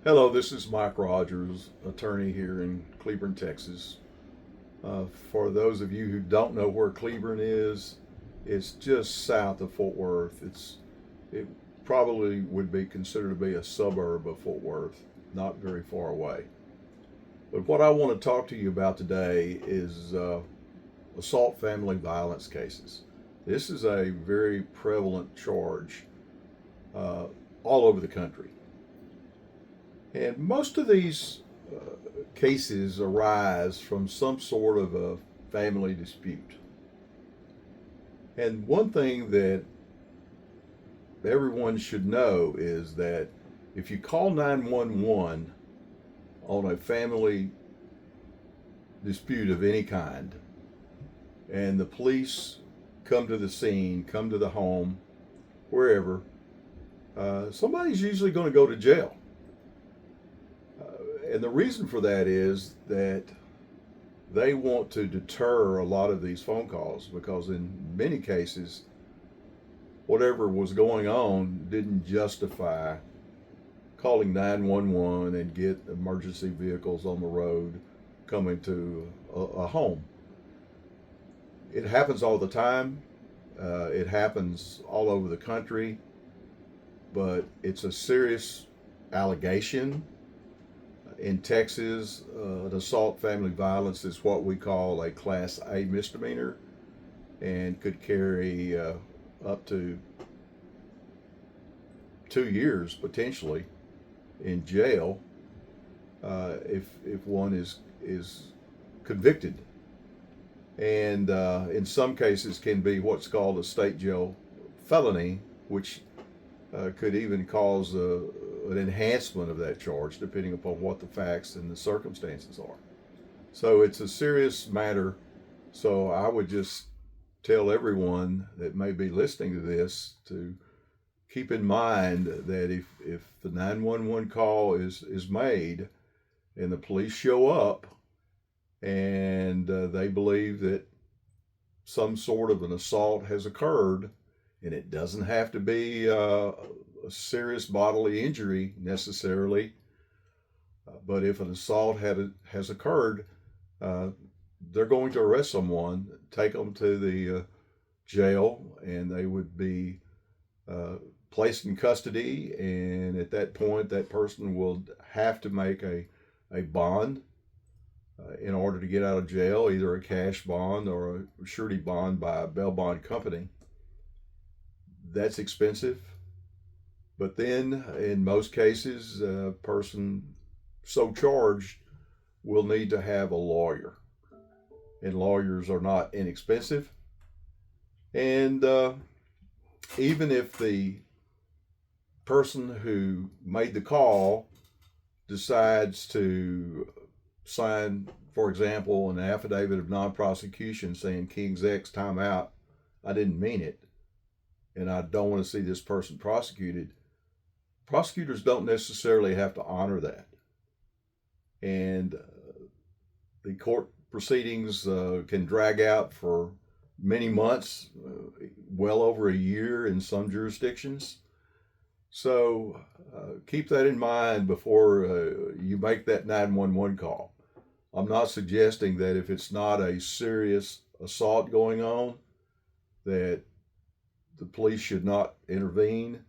Hello, this is Mike Rogers, attorney here in Cleburne, Texas. For those of you who don't know where Cleburne is, it's just south of Fort Worth. It probably would be considered to be a suburb of Fort Worth, not very far away. But what I want to talk to you about today is assault family violence cases. This is a very prevalent charge all over the country. And most of these cases arise from some sort of a family dispute. And one thing that everyone should know is that if you call 911 on a family dispute of any kind, and the police come to the scene, come to the home, wherever, somebody's usually going to go to jail. And the reason for that is that they want to deter a lot of these phone calls because in many cases, whatever was going on didn't justify calling 911 and get emergency vehicles on the road coming to a home. It happens all the time. It happens all over the country, but it's a serious allegation. In Texas, an assault family violence is what we call a Class A misdemeanor and could carry up to 2 years potentially in jail if one is convicted, and in some cases can be what's called a state jail felony, which could even cause an enhancement of that charge depending upon what the facts and the circumstances are. So it's a serious matter. So I would just tell everyone that may be listening to this to keep in mind that if the 911 call is made and the police show up and they believe that some sort of an assault has occurred, and it doesn't have to be a serious bodily injury necessarily, but if an assault has occurred, they're going to arrest someone, take them to the jail, and they would be placed in custody. And at that point, that person will have to make a bond in order to get out of jail, either a cash bond or a surety bond by a bail bond company. That's expensive. But then, in most cases, a person so charged will need to have a lawyer. And lawyers are not inexpensive. And even if the person who made the call decides to sign, for example, an affidavit of non-prosecution saying King's X timeout, I didn't mean it, and I don't want to see this person prosecuted, prosecutors don't necessarily have to honor that. And the court proceedings can drag out for many months, well over a year in some jurisdictions. So keep that in mind before you make that 911 call. I'm not suggesting that if it's not a serious assault going on, that the police should not intervene.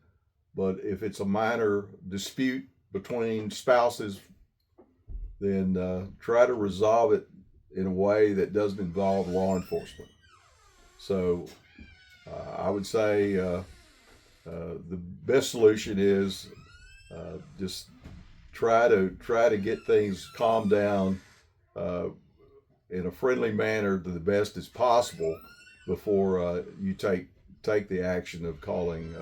But if it's a minor dispute between spouses, then try to resolve it in a way that doesn't involve law enforcement. So I would say the best solution is just try to get things calmed down in a friendly manner to the best as possible before you take the action of calling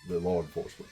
the law enforcement.